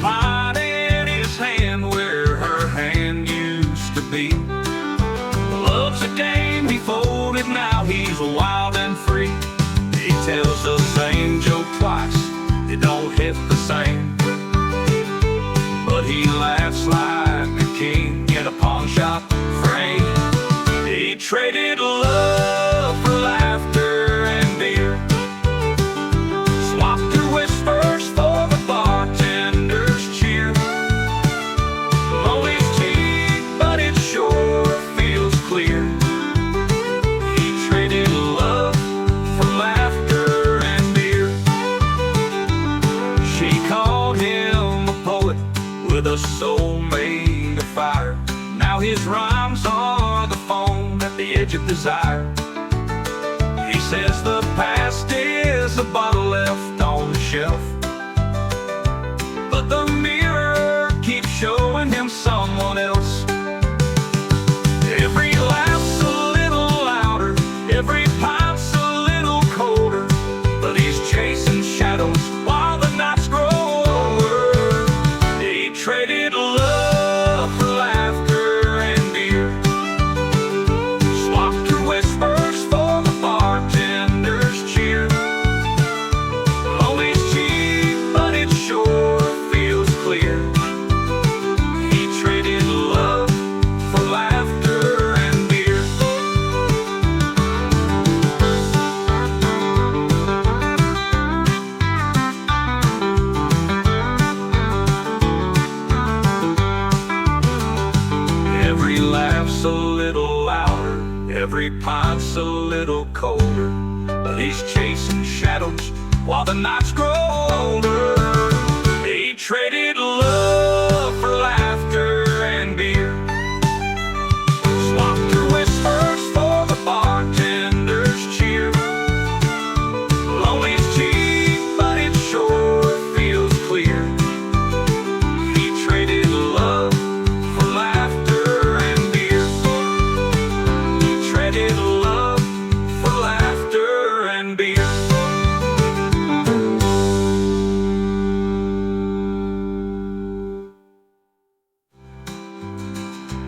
pine in his hand where her hand used to be. Love's a game he folded, now he's wild and free. He tells the same joke twice, it don't hit the same, but he laughs like a king in a pawn shop frame. He traded love for laughter and beer, swapped her whispers for the bartender's cheer. Always cheap, but it sure feels clear. He traded love for laughter and beer. She called him a poet with a soul made of fire. Now his rhymes are the foam at the edge of desire. He says the past is a bottle left on the shelf, but the mirror keeps showing him someone else. Every laugh's a little louder, every pipe's a little colder, but he's chasing shadows while the nights grow older. He traded love for laughter and beer, swapped her whispers for the bartender's cheer. Always cheap, but it sure feels clear. He traded love for laughter and beer. Every laugh's a little louder, every pint's a little colder, but he's chasing shadows while the nights grow older. He traded love for laughter and beer, swapped her whispers for the bartender's cheer. Lonely's cheap, but it sure feels clear. He traded love for laughter and beer. He traded love for laughter and beer.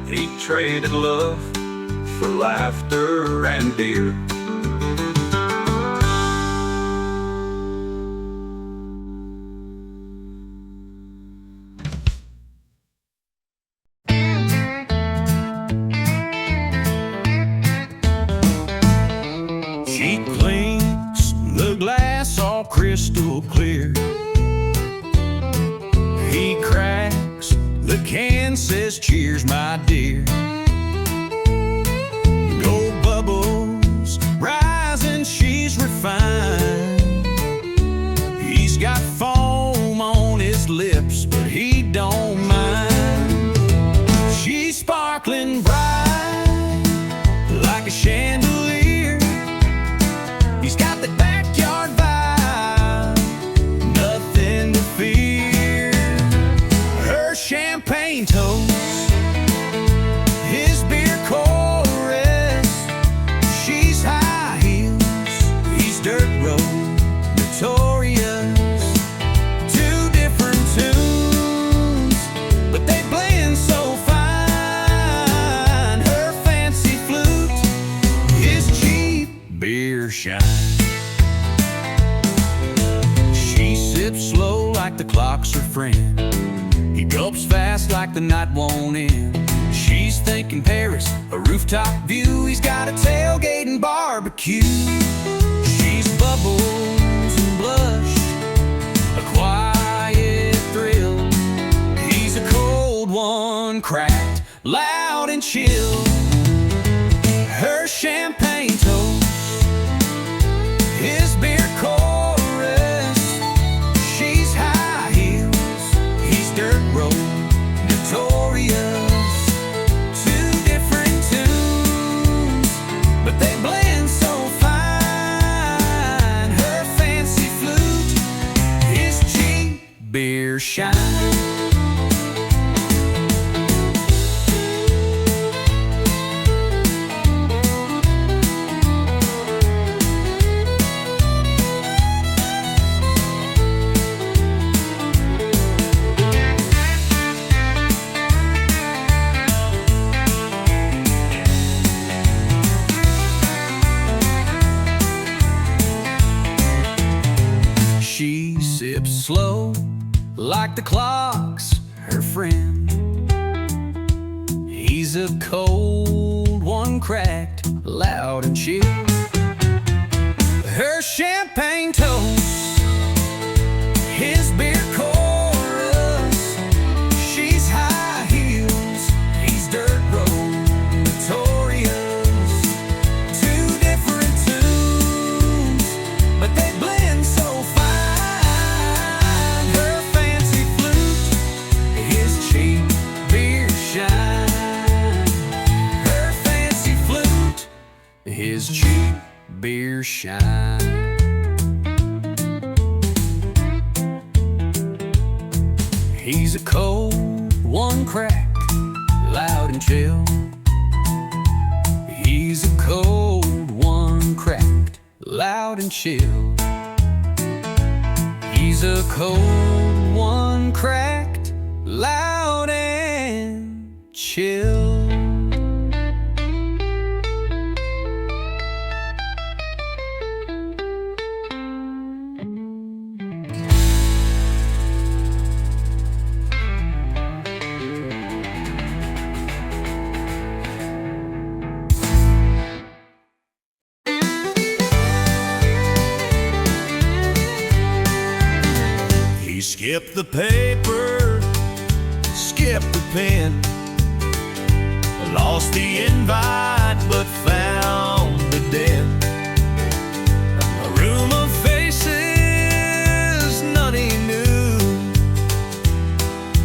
He traded love for laughter and beer. She cleans the glass all crystal clear. He cracks the can, says cheers my dear. Gold bubbles rising, she's refined. He's got foam on his lips, but he don't mind. She's sparkling bright like a chandelier. He's got the backyard vibe, nothing to fear. Her champagne toast, his beer chorus. She's high heels, he's dirt road, notorious. Two different tunes, but they blend so fine. Her fancy flute, his cheap beer shine. She sips slow like the clock's her friend. He gulps fast like the night won't end. She's thinking Paris, a rooftop view. He's got a tailgate and barbecue. She's bubbles and blush, a quiet thrill. He's a cold one, cracked, loud and chill. Her champagne toast, his beer chorus. She's high heels, he's dirt road, notorious. Two different tunes, but they blend so fine. Her fancy flute, his cheap beer shine. sips slow, like the clock's her friend. He's a cold one, cracked, loud and chill. Her champagne toast, his beer chorus. She's high heels, he's dirt road notorious. Two different tunes, but they blend so fine. Her fancy flute, his cheap beer shine. Her fancy flute, his cheap beer shine. He's a cold one, cracked, loud and chill. He's a cold one, cracked, loud and chill. He's a cold one, cracked, loud and chill. Skip the paper, skip the pen. Lost the invite but found the den. A room of faces, none he knew.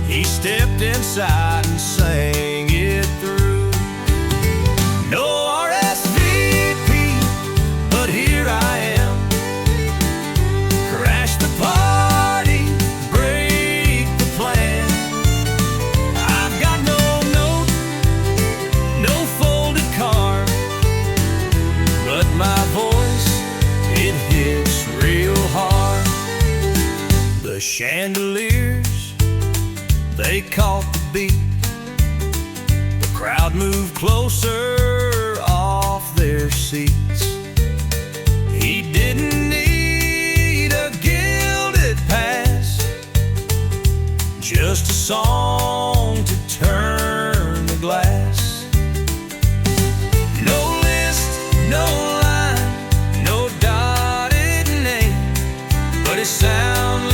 He stepped inside and sang it through. No RSVP, but here I am. Crashed the party, the chandeliers, they caught the beat. The crowd moved closer off their seats. He didn't need a gilded pass, just a song to turn the glass. No list, no line, no dotted name, but it sound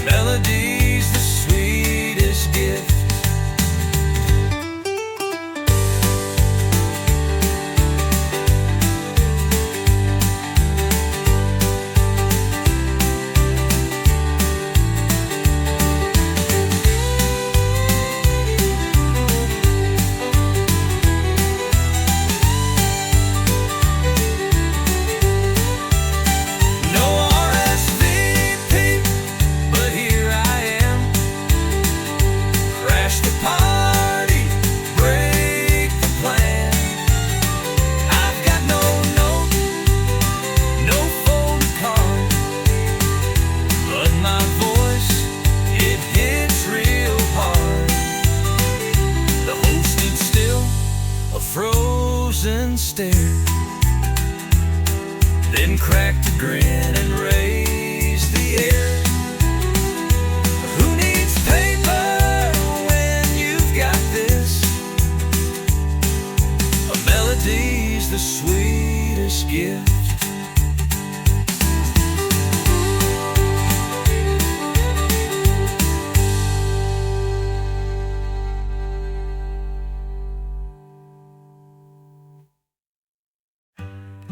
melodies, the sweetest gift. Stare, then cracked a grin and raised the air. Who needs paper when you've got this? A melody's the sweetest gift.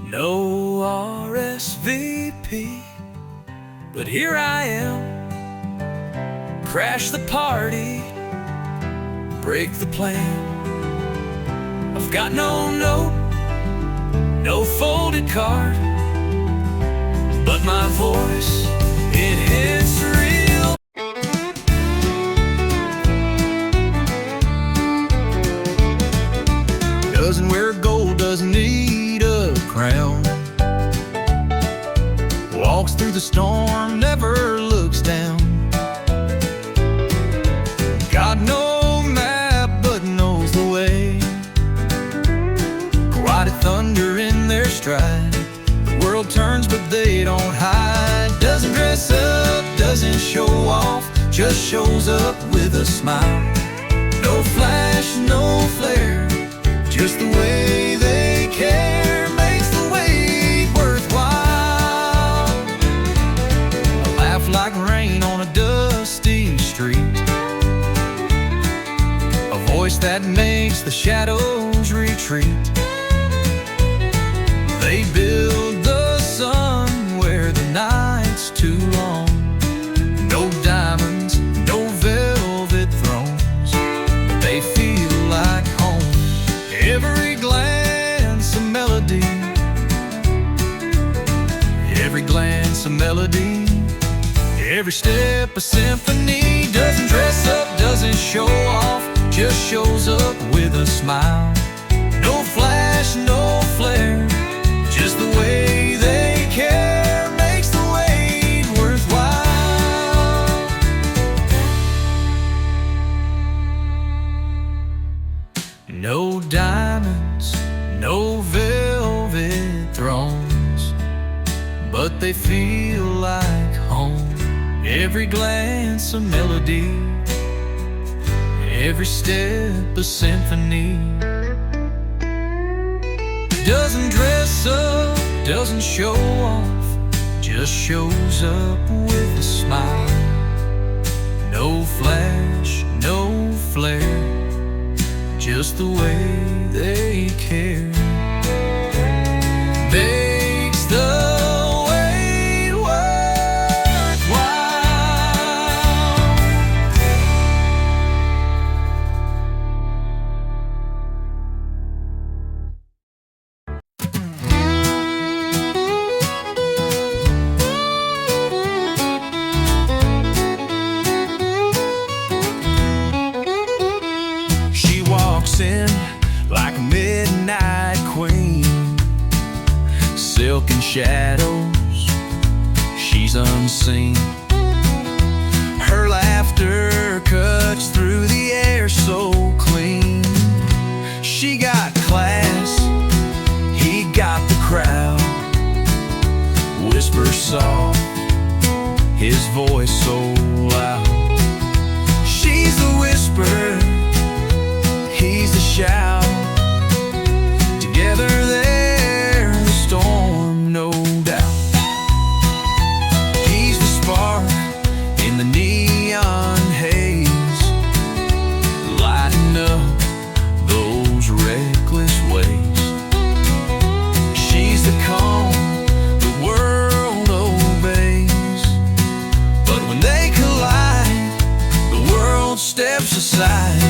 No RSVP, but here I am. Crash the party, break the plan. I've got no note, no folded card, but my voice, it hits real. Doesn't wear gold, doesn't need a crown. Walks through the storm, never looks down. Got no map, but knows the way. Quiet thunder in their stride. The world turns, but they don't hide. Doesn't dress up, doesn't show off, just shows up with a smile. No flash, no flare, just the way they care makes the wait worthwhile. A laugh like rain on a dusty street, a voice that makes the shadows retreat. They build the sun where the night's too long. No diamonds, no velvet thrones, but they feel like home. Every glance a melody, every glance a melody, every step a symphony. Doesn't dress up, doesn't show off, just shows up with a smile. No flash, no flare, just the way they care makes the wait worthwhile. No diamonds, no velvet thrones, but they feel like home. Every glance a melody, every step a symphony. Doesn't dress up, doesn't show off, just shows up with a smile. No flash, no flare, just the way they care makes the wait worthwhile. She walks in like a midnight queen, silk and shadows, she's unseen. Her laughter cuts through the air so clean. She got class, he got the crowd. Whisper soft, his voice so loud. She's the whisper, he's the shout. Together they're the storm, no doubt. He's the spark in the neon haze, lighting up those reckless ways. She's the calm the world obeys, but when they collide, the world steps aside.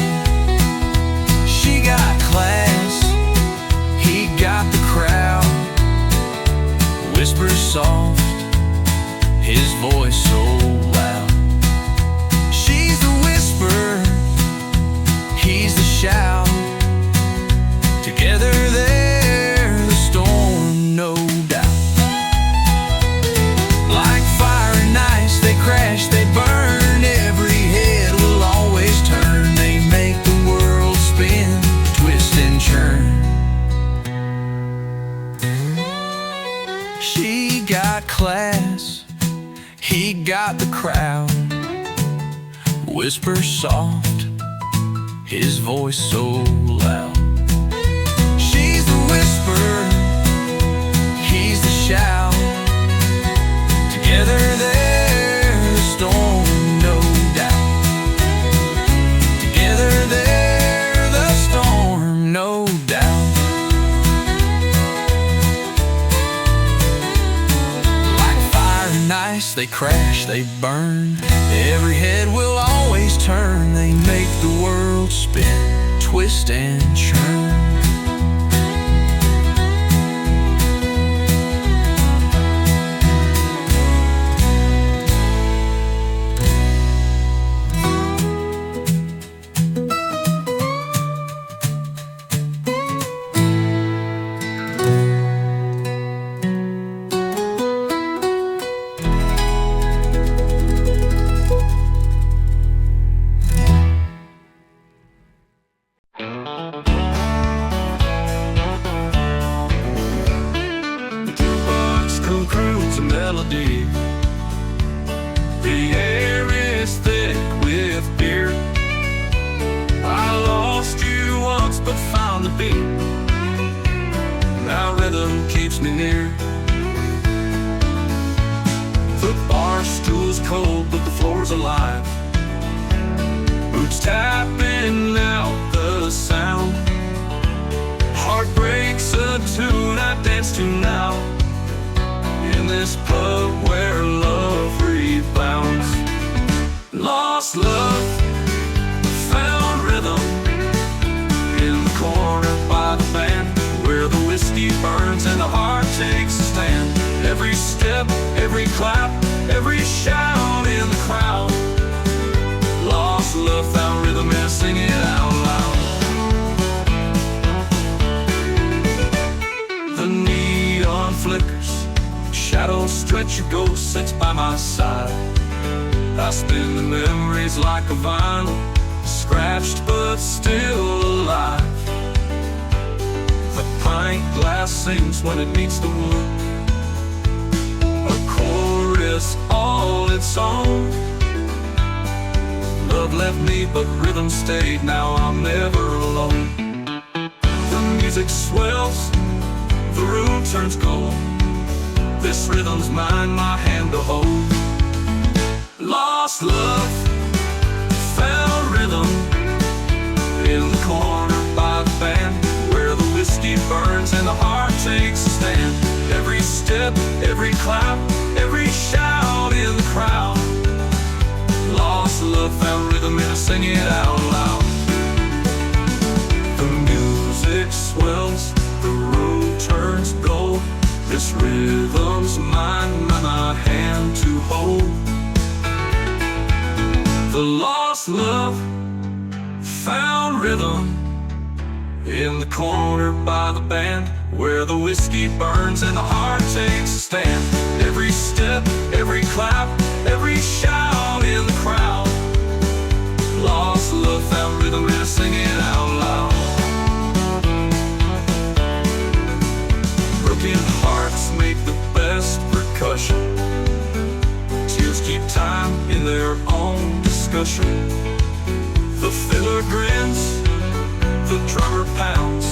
She got class, he got the crowd. Whispers soft, his voice so loud. She's the whisper, he's the shout. Together they're the storm, no doubt. Like fire and ice, they crash, they burn. Every head will always turn. They make the world spin, twist and churn. She got class, he got the crowd. Whisper soft, his voice so loud. She's the whisper, he's the shout. Together they're the storm, no doubt. Together they're the storm, no doubt. they crash, they burn. Every head will always turn. They make the world spin, twist and churn. Melody. The air is thick with beer. I lost you once but found the beat. Now rhythm keeps me near. The bar stool's cold but the floor's alive. Boots tapping out the sound. Heart breaks a tune I dance to now. In this pub where love rebounds. Lost love, found rhythm. In the corner by the band, where the whiskey burns and the heart takes a stand. Every step, every clap, every shout in the crowd. Lost love, found rhythm, and sing it out loud. The neon flickers, shadows stretch, a ghost sits by my side. I spin the memories like a vinyl, scratched but still alive. The pint glass sings when it meets the wood, a chorus all its own. Love left me but rhythm stayed, now I'm never alone. The music swells, the room turns gold. This rhythm's mine, my hand to hold. Lost love, found rhythm. In the corner by the band, where the whiskey burns and the heart takes a stand. Every step, every clap, every shout in the crowd. Lost love, found rhythm, and I sing it out loud. The music swells, the road turns gold. This rhythm's mine, my hand to hold. The lost love, found rhythm. In the corner by the band, where the whiskey burns and the heart takes a stand. Every step, every clap, every shout in the crowd. Lost love, found rhythm, and I sing it out loud. Broken hearts make the best percussion. Tears keep time in their own discussion. The fiddler grins, the drummer pounds.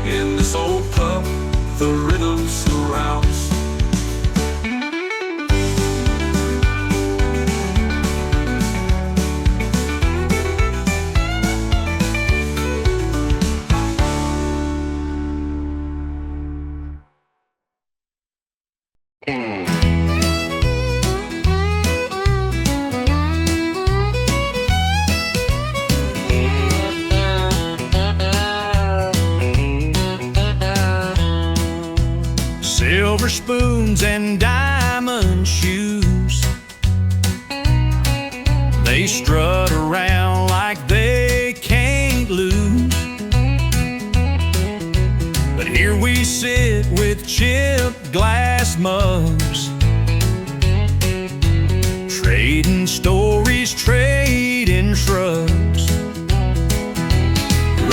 In this old pub, the rhythm surrounds. Silver spoons and diamond shoes, they strut around like they can't lose. But here we sit with chipped glass mugs, trading stories, trading shrugs.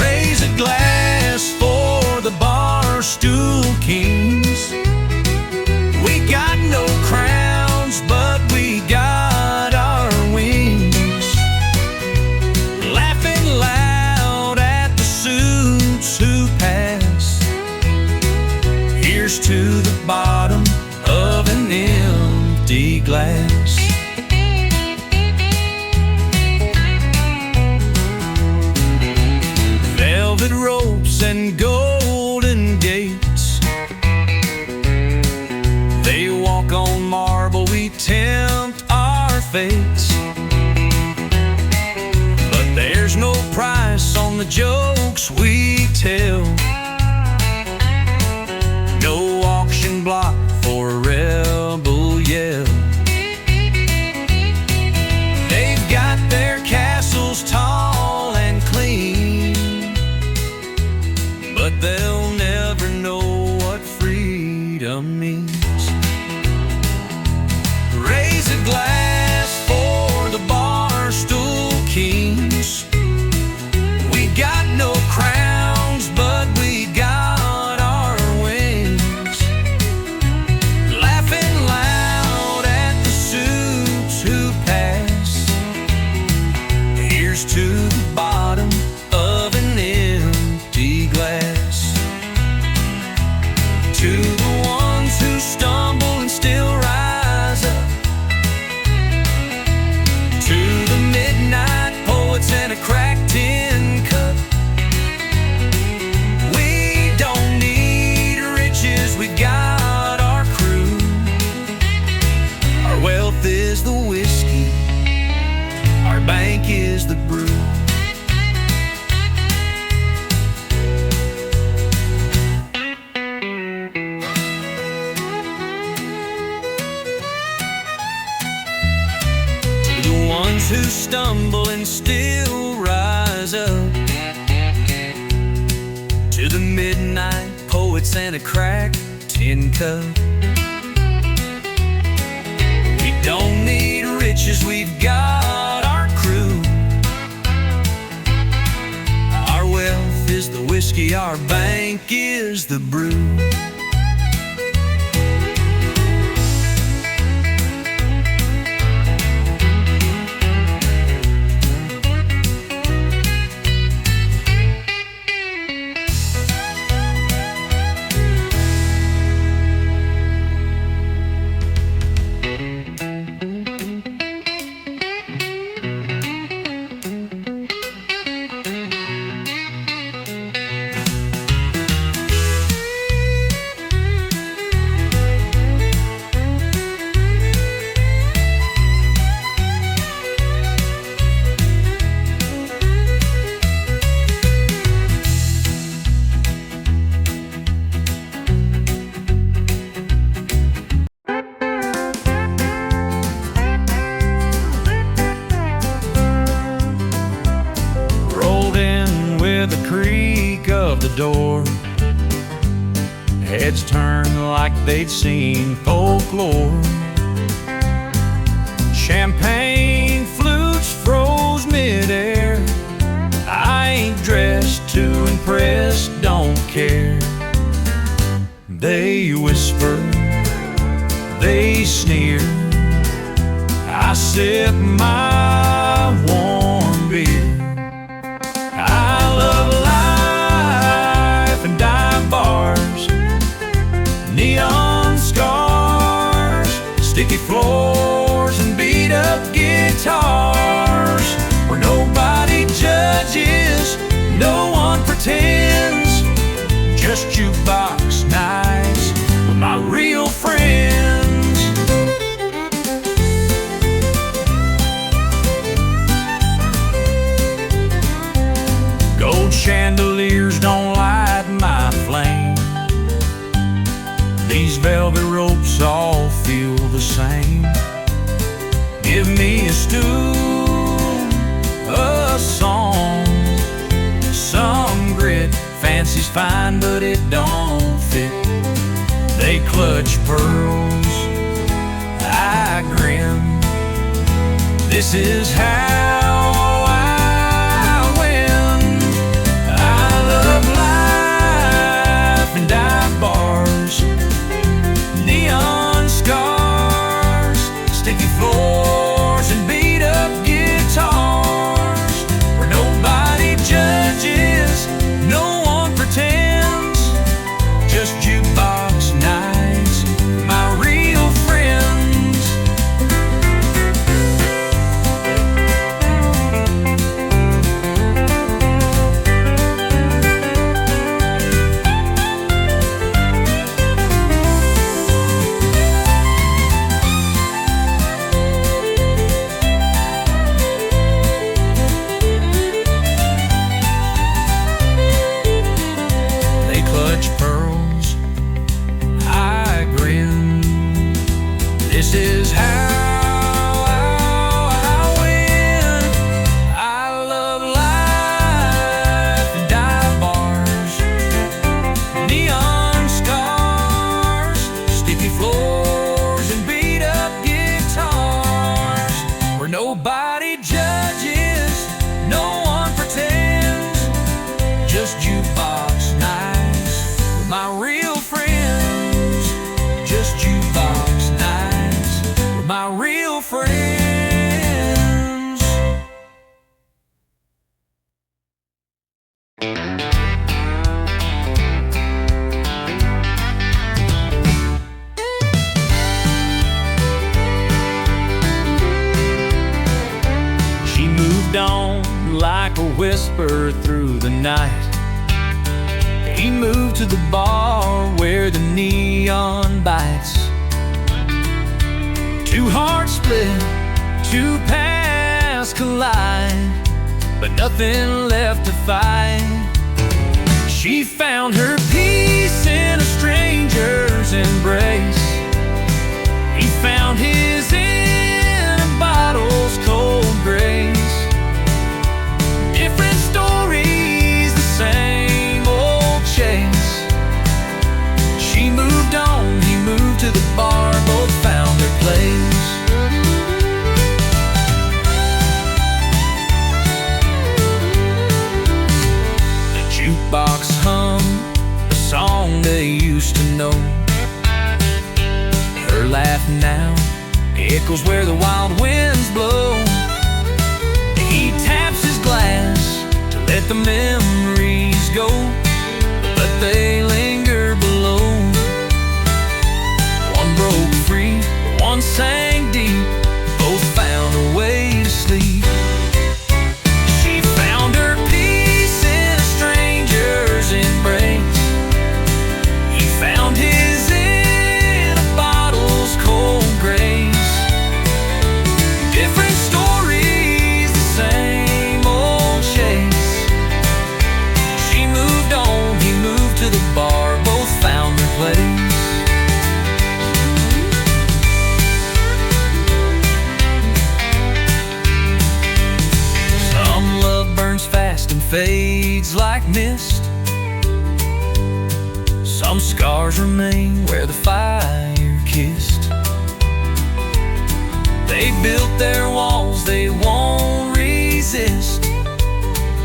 Raise a glass for the bar stool kings. We got no crowns, but we got our wings. Laughing loud at the suits who pass. Here's to the bottom of an empty glass. Velvet ropes and golden gates, they walk on marble, we take face. But there's no price on the jokes we tell. No auction block for a rebel yell. They've got their castles tall and clean, but they'll never know what freedom means. Raise a glass for the Barstool Kings. We got no crowns, but we got our wings. Laughing loud at the suits who pass. Here's to the bottom of an empty glass. To the ones who stumble and still rise up. To the midnight poets and a cracked tin cup. We don't need riches, we got our crew. Our wealth is the whiskey, our bank is the brew. Who stumble and still rise up. To the midnight poets and a cracked tin cup. We don't need riches, we've got our crew. Our wealth is the whiskey, our bank is the brew. Door. Heads turned like they'd seen folklore. Champagne flutes froze midair. I ain't dressed to impress, don't care. They whisper, they sneer. I sip my warm beer. I love life and dive bars, neon scars, sticky floors and beat up guitars, where nobody judges, no one pretends, just jukebox nights with my real friends. Gold chandeliers don't light my flame. These velvet ropes all feel the same. Give me a stool, a song, some grit. Fancy's fine, but it don't fit. They clutch pearls, I grin. This is how I win. I love life and dive bars, neon scars, sticky floors and beat up guitars, where nobody judges, no one pretends, just jukebox nights, my real friends. whisper through the night. He moved to the bar where the neon bites. Two hearts split, two paths collide, but nothing left to fight. She found her peace in a stranger's embrace. He found his in a bottle's cold grace. Different stories, the same old chase. She moved on, he moved to the bar, both found their place. The jukebox hummed a song they used to know. Her laugh now echoes where the wild winds blow. He taps his glass to let the memories go, but they linger below. One broke free, one sang deep, both found a way to sleep. She found her peace in a stranger's embrace. He found his in a bottle's cold grace. Different stories, the same old chase. She moved on, he moved to the bar, both found their place. Some love burns fast and fades like mist. Some scars remain where the fire kissed. They built their walls, they won't resist.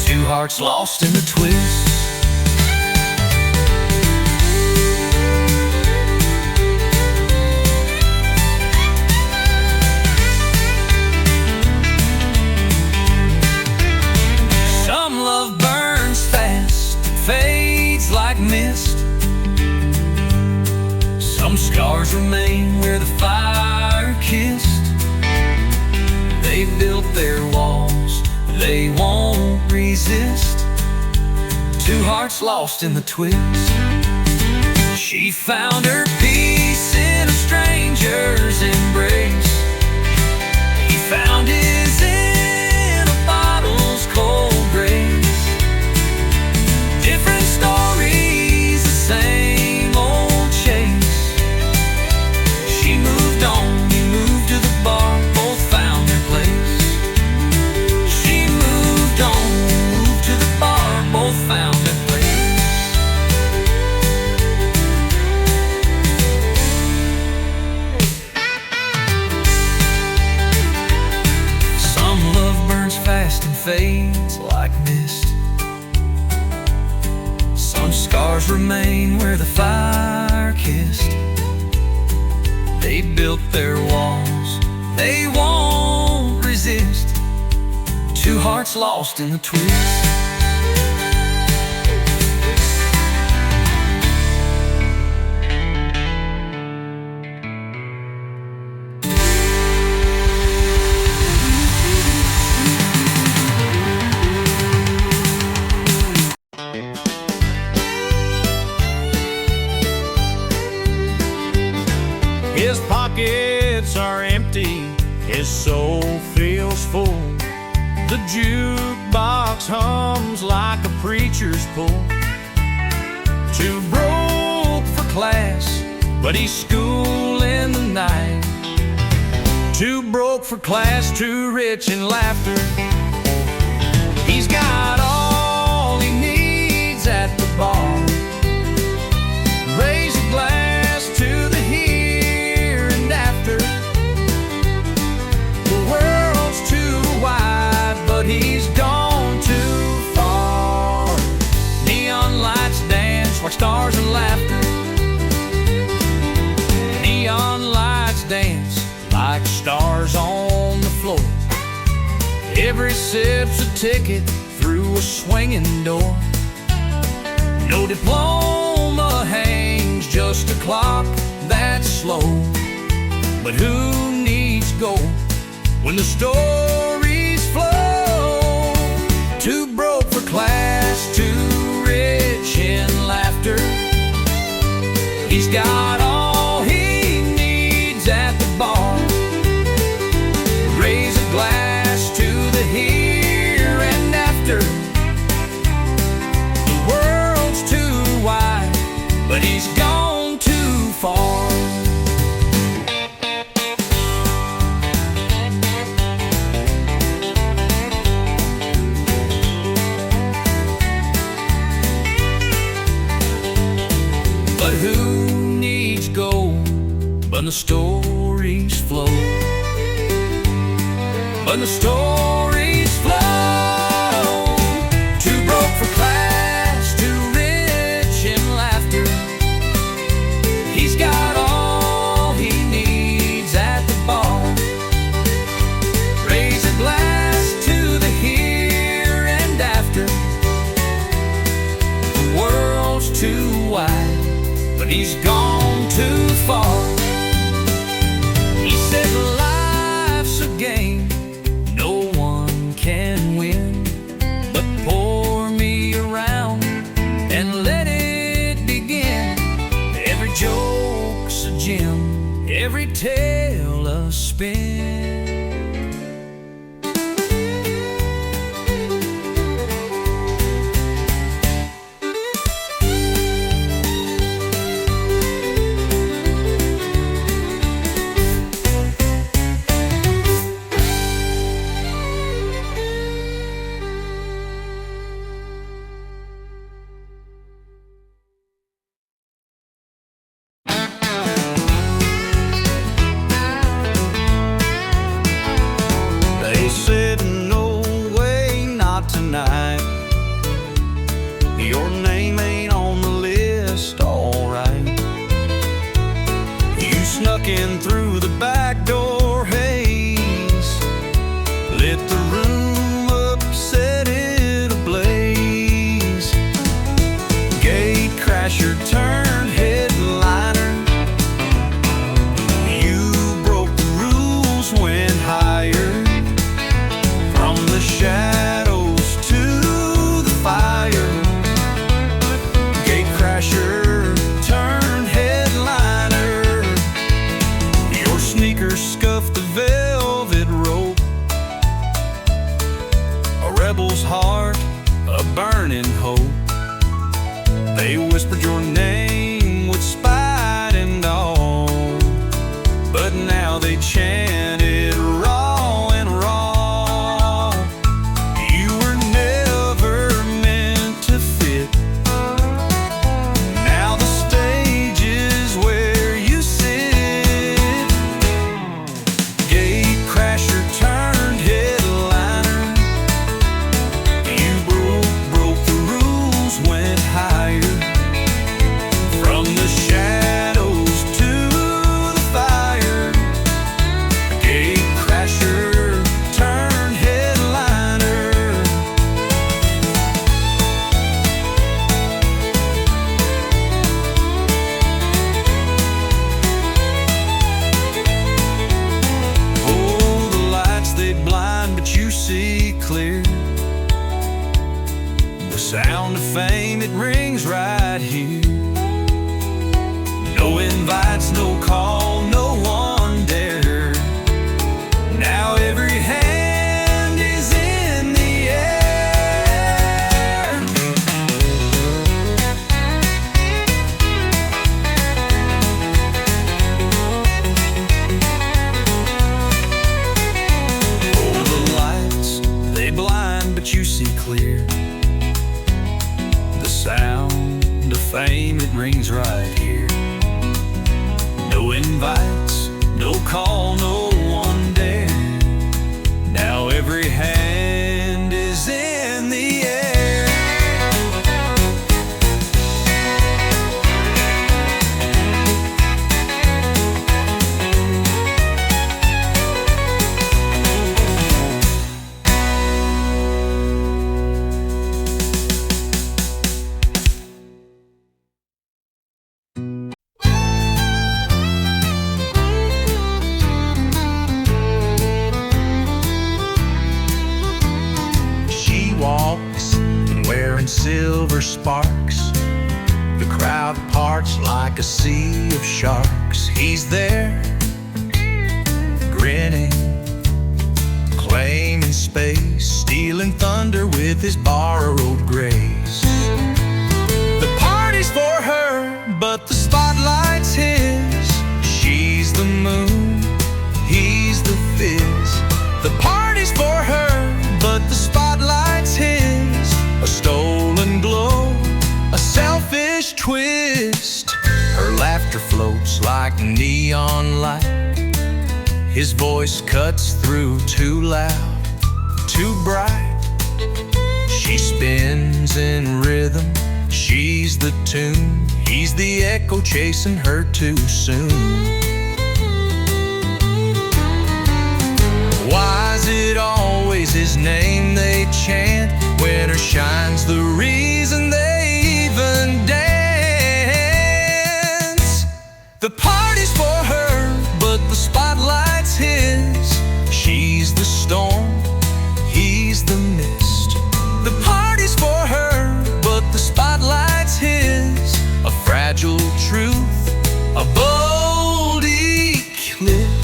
Two hearts lost in the twist. Some love burns fast and fades like mist. Some scars remain where the fire kissed. They built their walls, they won't resist. Two hearts lost in the twist. She found her peace in a stranger's embrace. He found his in a bottle's cold grace. Different stories, the same old chase. She moved on, he moved to the bar, both found their place. She moved on, moved to the bar, both found their place. Some love burns fast and fades like mist. Some scars remain where the fire kissed. They built their walls, they won't resist. Two hearts lost in the twist. His pockets are empty, his soul feels full. The jukebox hums like a preacher's pull. Too broke for class, but he's schooling the night. Too broke for class, too rich in laughter. He's got all he needs at the bar. Raise a glass to the here and after. The world's too wide, but he's gone too far. Neon lights dance like stars and laughter. Neon lights dance like stars on the floor. Every sip's a ticket through a swinging door. No diploma hangs, just a clock that's slow. But who needs gold when the stories flow? Too broke class, too rich in laughter. He's got all he needs at the bar. Raise a glass to the here and after. The world's too wide, but he's gone too far. But who needs gold when the stories flow? When the stories flow. Too broke for class, too rich in laughter. He's got all he needs at the bar. Raise a glass to the here and after. The world's too wide, but he's gone too far. He said life's a game no one can win, but pour me around and let it begin. Every joke's a gem, every tale a spin. They said no way, not tonight. Your name ain't on the list, alright. You snuck in through the back door, Haze. Lit the room up, set it ablaze. Gate crasher turned headliner. You broke the rules, went higher. From the shadows to the fire. Gate crasher turned headliner. Your sneakers scuffed the velvet rope. A rebel's heart, a burning hope. They whispered your name with spite and all, but now they chant it raw and raw. You were never meant to fit. Now the stage is where you sit. Gate crasher turned headliner. You broke the rules, went higher. From the shadows to the fire. Gate crasher turned headliner. Oh, the lights they blind, but you see clear. The sound of fame, it rings right here. No invites, no call, no one dare. Now every hand is in the air. Oh, the lights, they blind, but you see clear. The sound of fame, it rings right here. No invites, no call, no one dare. Now every hand is in the air. sparks. The crowd parts like a sea of sharks. He's there, grinning, claiming space, stealing thunder with his borrowed grace. The party's for her, but the spotlight's his. She's the moon, he's the fizz. The party's for her, but the spotlight's his. A stolen glow, a selfish twist. Her laughter floats like neon light. His voice cuts through too loud, too bright. She spins in rhythm, she's the tune. He's the echo chasing her too soon. Why is it always his name they chant? Winter shines the reason they even dance. The party's for her, but the spotlight's his. She's the storm, he's the mist. The party's for her, but the spotlight's his. A fragile truth, a bold eclipse.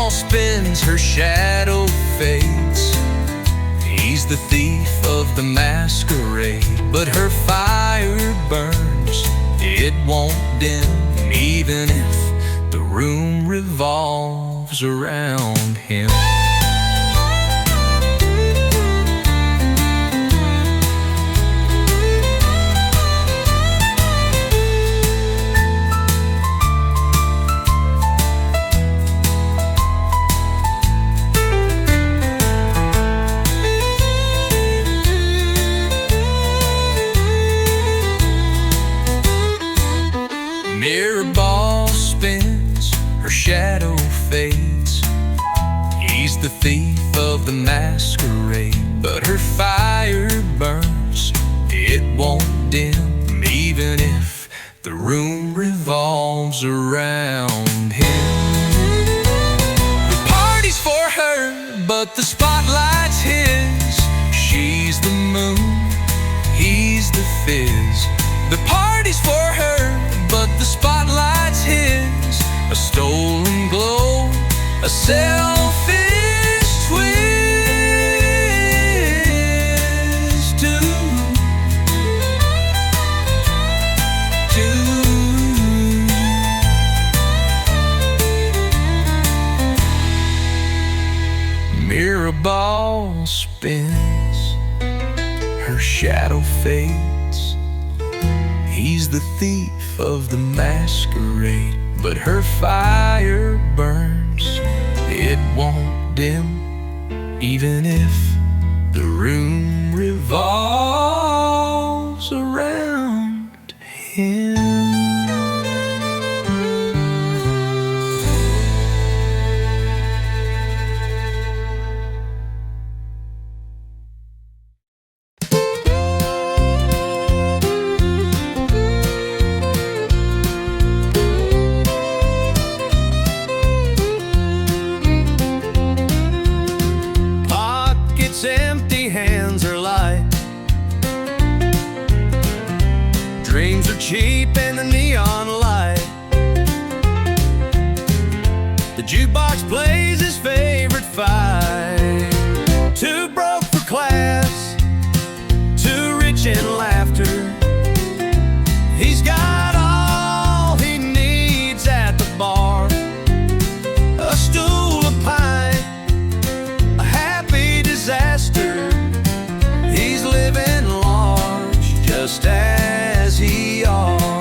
Spins, her shadow fades. He's the thief of the masquerade, but her fire burns, it won't dim, even if the room revolves around him. Mirror ball spins, her shadow fades. He's the thief of the masquerade, but her fire burns, it won't dim, even if the room revolves around him. The party's for her, but the spotlight's his. She's the moon, he's the fizz. The party's for her, but the spotlight's his. A stolen glow, a selfish twist. Mirror ball spins, her shadow fades. He's the thief of the masquerade, but her fire burns, it won't dim, even if the room revolves around him. Empty hands are light. Dreams are cheap in the neon light. The jukebox plays his favorite fight. Too broke for class, too rich in laughter. He's got all he needs at the bar. A stool, a pint, a happy disaster. He's living large, just as he ought.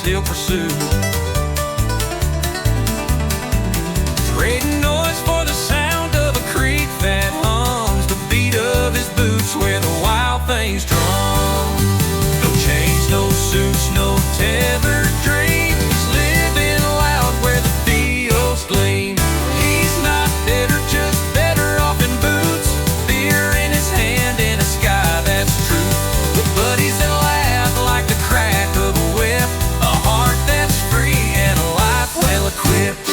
he'll pursue. Trading noise for the sound of a creek that hums, the beat of his boots where the wild things drum. No chains, no suits, no tethered dreams, living loud where the fields gleam. He's not better, just better off in boots, beer in his hand and a sky that's true. With buddies that laugh like the crack of a whip, a heart that's free and a life well equipped.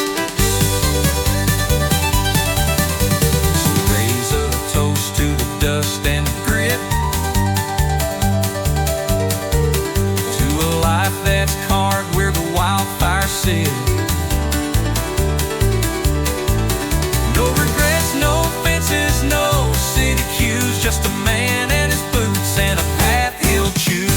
So raise a toast to the dust and the grit, to a life that's carved where the wildfires sit. No regrets, no fences, no city cues, just a man and his boots and a path he'll choose.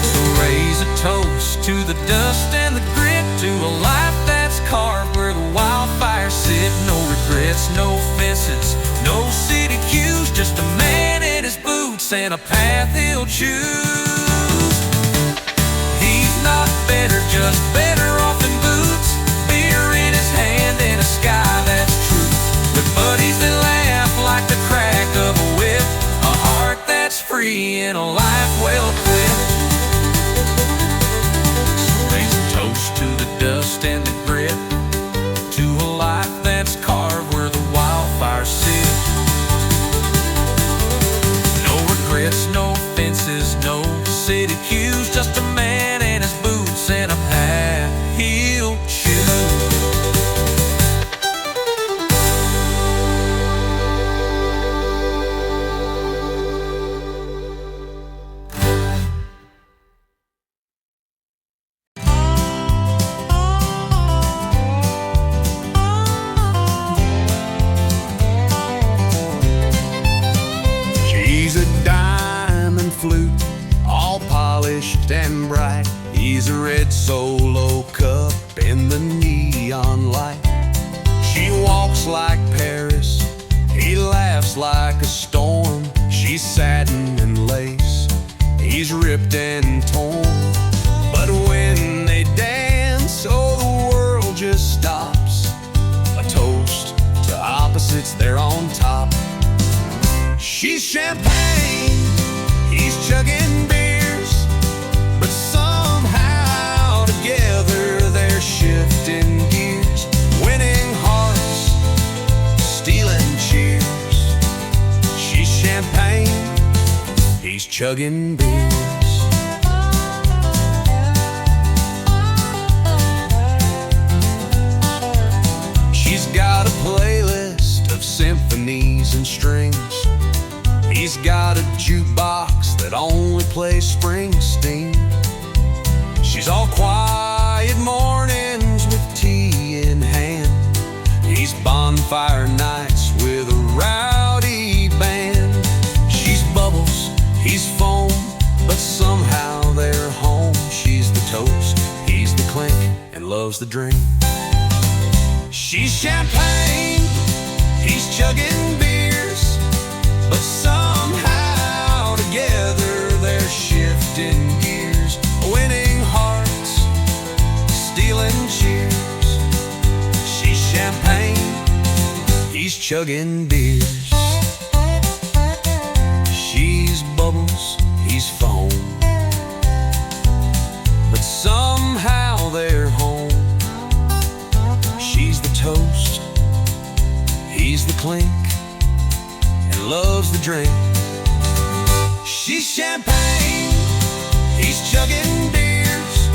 So raise a toast to the dust and the grit, to a life that's carved where the wildfires sit. No regrets, no fences, no city cues, just a man in his boots and a path he'll choose. He's not better, just better off in boots, beer in his hand and a sky that's true. With buddies that laugh like the crack of a whip, a heart that's free and a life well equipped. So raise a toast to the dust and the grit, to a life that's carved where the wildfires sit. No regrets, no fences, no city cues, just a man and his boots and a path he'll choose. She's a diamond flute, all polished and bright. He's a red solo cup in the neon light. She walks like Paris, he laughs like a storm. She's satin and lace, he's ripped and torn. But when they dance, oh, the world just stops. A toast to opposites, they're on top. She's champagne, he's chugging beers, but somehow together they're shifting gears, winning hearts, stealing cheers. She's champagne, he's chugging beers. She's got a playlist of symphonies and strings. He's got a jukebox that only plays Springsteen. She's all quiet mornings with tea in hand. He's bonfire nights with a rowdy band. She's bubbles, he's foam, but somehow they're home. She's the toast, he's the clink, and loves the drink. She's champagne, he's chugging beers, but somehow together they're shifting gears, winning hearts, stealing cheers. She's champagne, he's chugging beers. She's bubbles, he's foam, but somehow they're home. She's the toast, he's the clink, and loves the drink. She's champagne, he's chugging beers,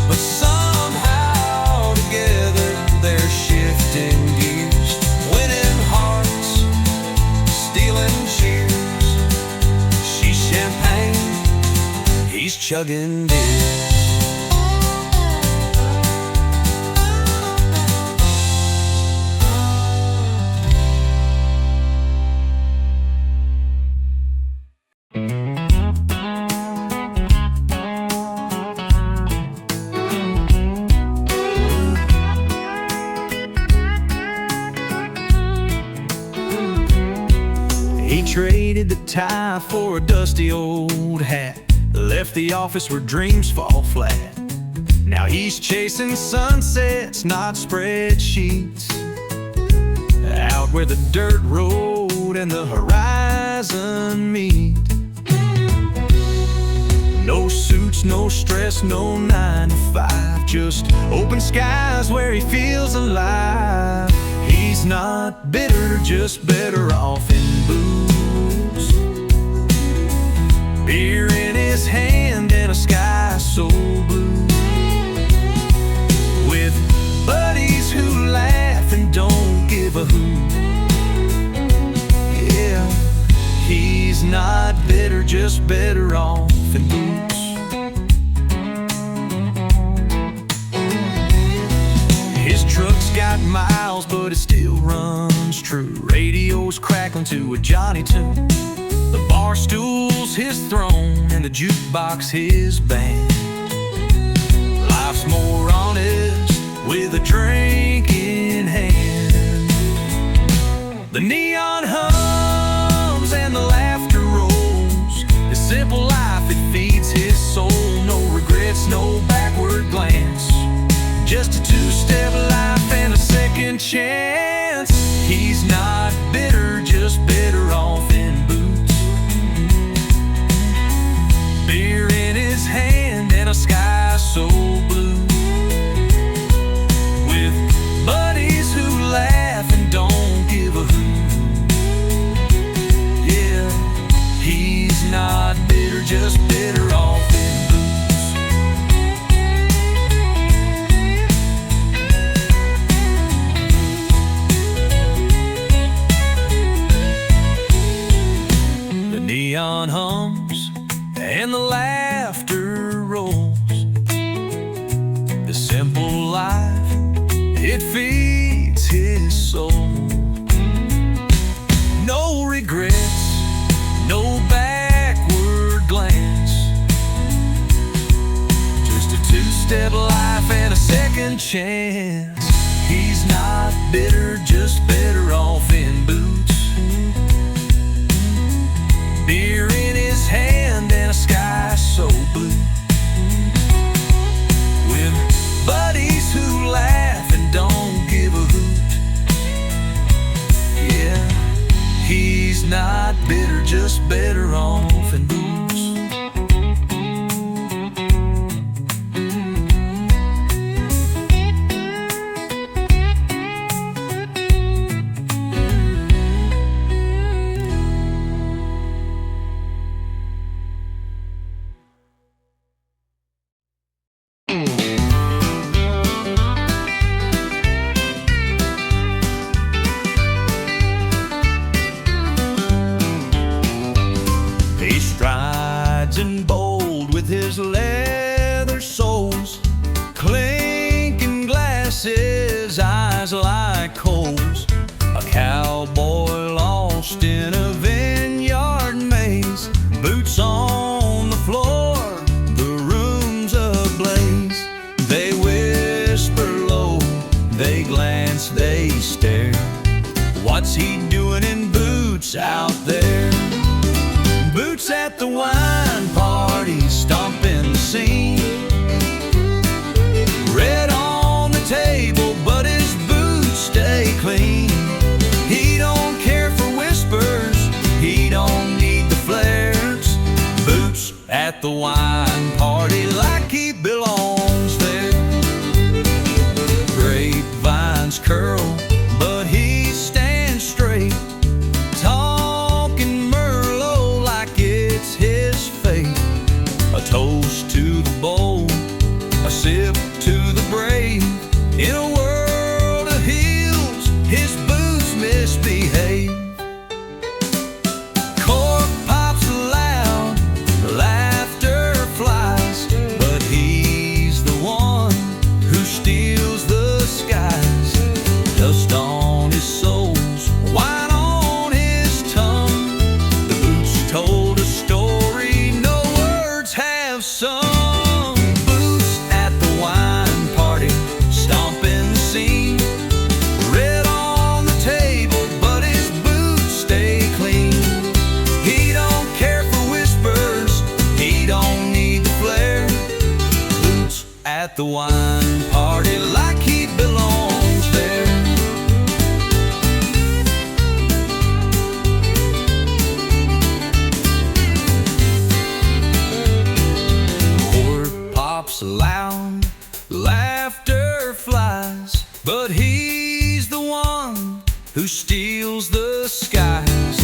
but somehow together they're shifting gears, winning hearts, stealing cheers. She's champagne, he's chugging beers. traded the tie for a dusty old hat. Left the office where dreams fall flat. Now he's chasing sunsets, not spreadsheets. Out where the dirt road and the horizon meet. No suits, no stress, no 9 to 5. Just open skies where he feels alive. He's not bitter, just better off in boots. Beer in his hand and a sky so blue. With buddies who laugh and don't give a hoot. Yeah, he's not bitter, just better off in boots. His truck's got miles, but it still runs true. Radio's crackling to a Johnny tune. The bar stool's his throne and the jukebox his band. Life's more honest with a drink in hand. The neon hums and the laughter rolls. His simple life, it feeds his soul. No regrets, no backward glance. Just a two-step life and a second chance. He's not bitter, just better off in boots. Beer in his hand and a sky so blue. With buddies who laugh and don't give a hoot. Yeah, he's not bitter, just better off in boots. The neon hums and the laughter rolls. The simple life, it feeds his soul. No regrets, no backward glance. Just a two-step life and a second chance. He's not bitter, just better off in boots. Beer in his hand and a sky so blue. With buddies who laugh and don't give a hoot. Yeah, he's not bitter, just better off in boots. He strides in bold with his leather soles, clinking glasses, eyes like coals. A cowboy lost in a vineyard maze, boots on the floor, the room's ablaze. They whisper low, they glance, they stare. What's he doing in boots out there? Boots at the wine party, stomping the scene. Red on the table, but his boots stay clean. He don't care for whispers, he don't need the flares. Boots at the wine party like he belongs there. Grapevines curl, but he stands straight. Talking Merlot like it's his fate. A toast to the bold, a sip to the brave. In a world of heels, his boots misbehave. Cork pops loud, laughter flies. at the wine party like he belongs there. Word pops loud, laughter flies, but he's the one who steals the skies.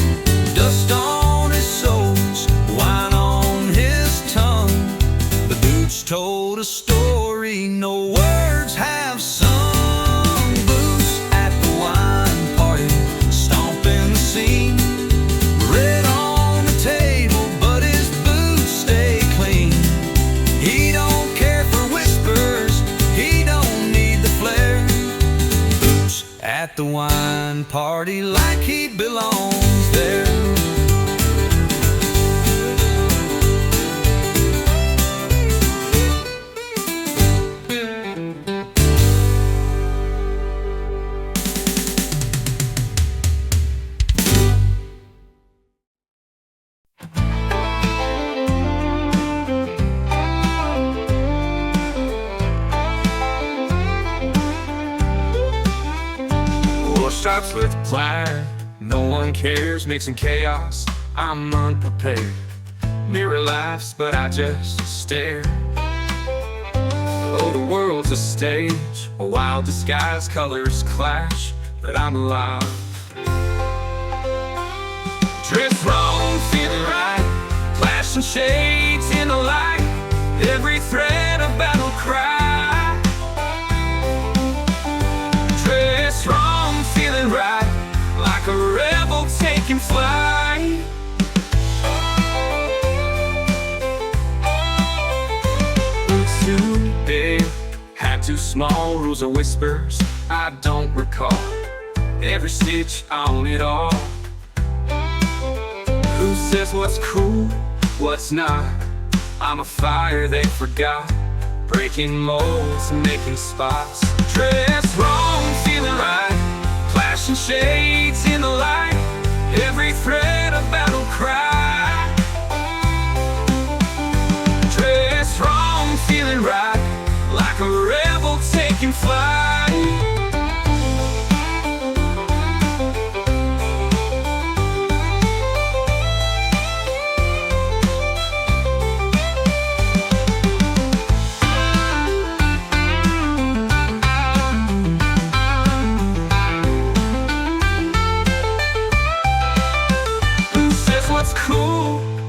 Dust on his soles, wine on his tongue. The boots told a story no words have sung. Boots at the wine party, stomping the scene. Red on the table, but his boots stay clean. He don't care for whispers, he don't need the flair. Boots at the wine party like he belongs there. Starts with fire, no one cares, mixing chaos, I'm unprepared. Mirror laughs, but I just stare. Oh, the world's a stage, a wild disguise, colors clash, but I'm alive. Dressed wrong, feeling right, flashing shades in the light, every thread a battle cry. Dressed wrong, feeling right, like a rebel taking flight. Boots too big, hat too small, rules or whispers I don't recall. Every stitch on it all. Who says what's cool, what's not? I'm a fire they forgot, breaking molds and making spots. Dressed wrong, feeling right, flashing shades in the light, every thread a battle cry. Dressed wrong, feeling right, like a rebel taking flight.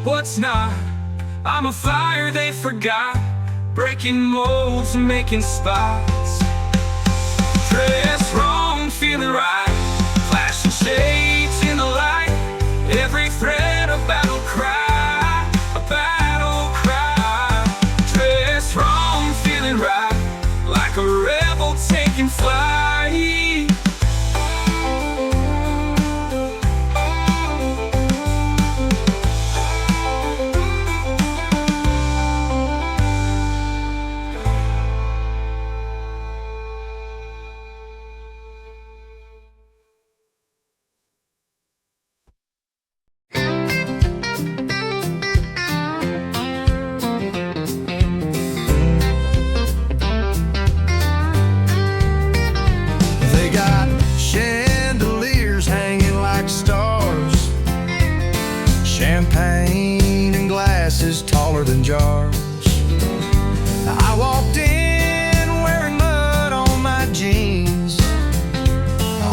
What's not? I'm a fire they forgot, breaking molds and making spots. Dressed wrong, feeling right, flashing shades in the light, every thread a battle cry, a battle cry. Dressed wrong, feeling right, like a rebel taking flight. Taller than jars. I walked in wearing mud on my jeans.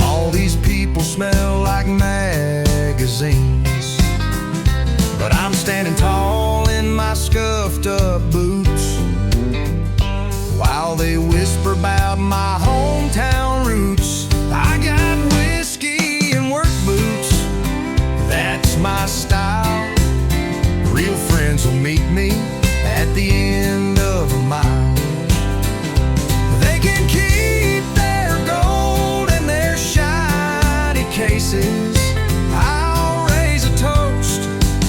All these people smell like magazines, but I'm standing tall in my scuffed up boots, while they whisper about my hometown roots. I got whiskey and work boots, that's my style. Real friends will meet me at the end of a mile. They can keep their gold in their shiny cases. I'll raise a toast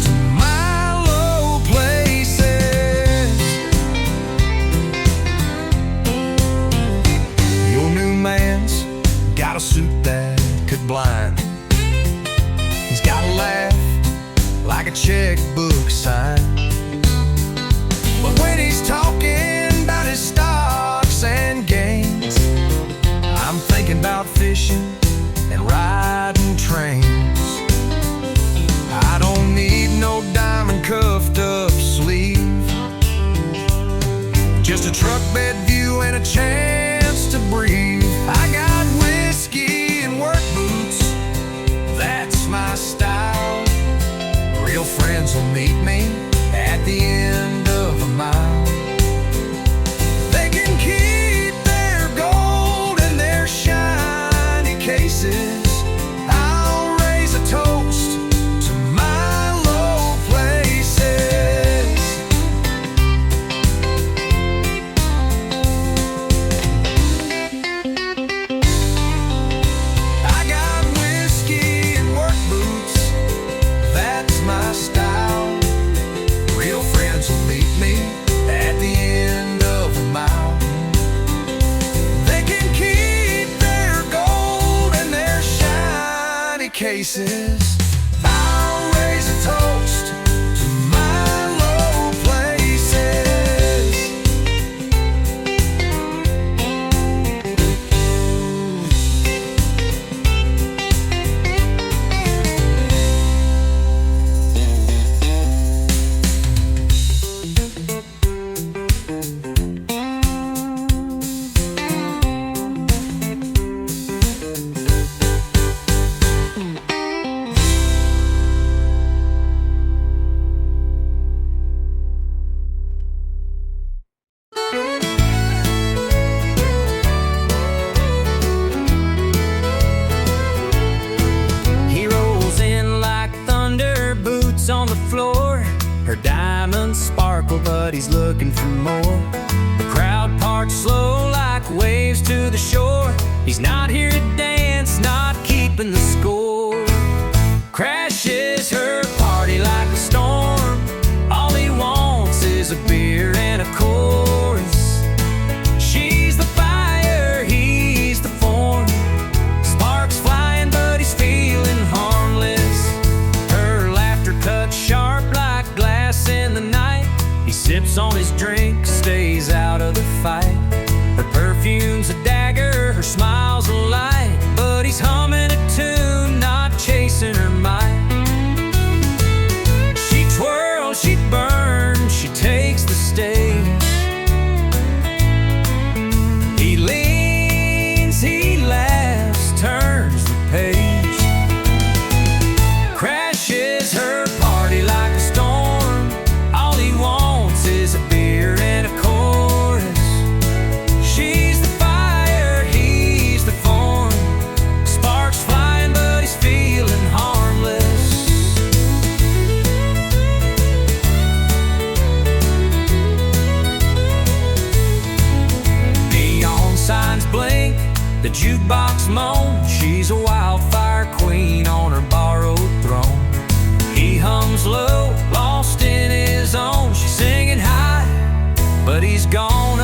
to my low places. Your new man's got a suit that could blind. He's got a laugh like a checkbook sign, but when he's talking about his style, just a truck bed view and a chance to breathe. I got whiskey and work boots, that's my style. Real friends will meet me at the end of a mile. They can keep their gold in their shiny cases. I'll raise a toast to my low places. I got whiskey and work boots, that's my style. Real friends will meet me at the end of a mile. They can keep their gold in their shiny cases. I'll raise a toast to my low places. He rolls in like thunder, boots on the floor. Her diamonds sparkle, but he's looking for more. The crowd parts slow like waves to the shore. He's not here to dance, not keeping the score. Crashes her party like a storm. All he wants is a beer and a chorus. She's the fire, he's the form. Sparks flying, but he's feeling harmless. Her laughter cuts sharp like glass in the night. He sips on his drink, stays out of the fight. Her perfume's a dagger, her smile's a light. But he's humming a tune, not chasing her might. She twirls, she burns, she takes the stage. He leans, he laughs, turns the page. Crashes her party like a storm. All he wants is a beer and a chorus. She's the fire, he's the form. Sparks flying, but he's feeling harmless. Neon signs blink, the jukebox moans. She's a wildfire queen on her borrowed throne. He hums low, lost in his own. She's singing high, but he's gone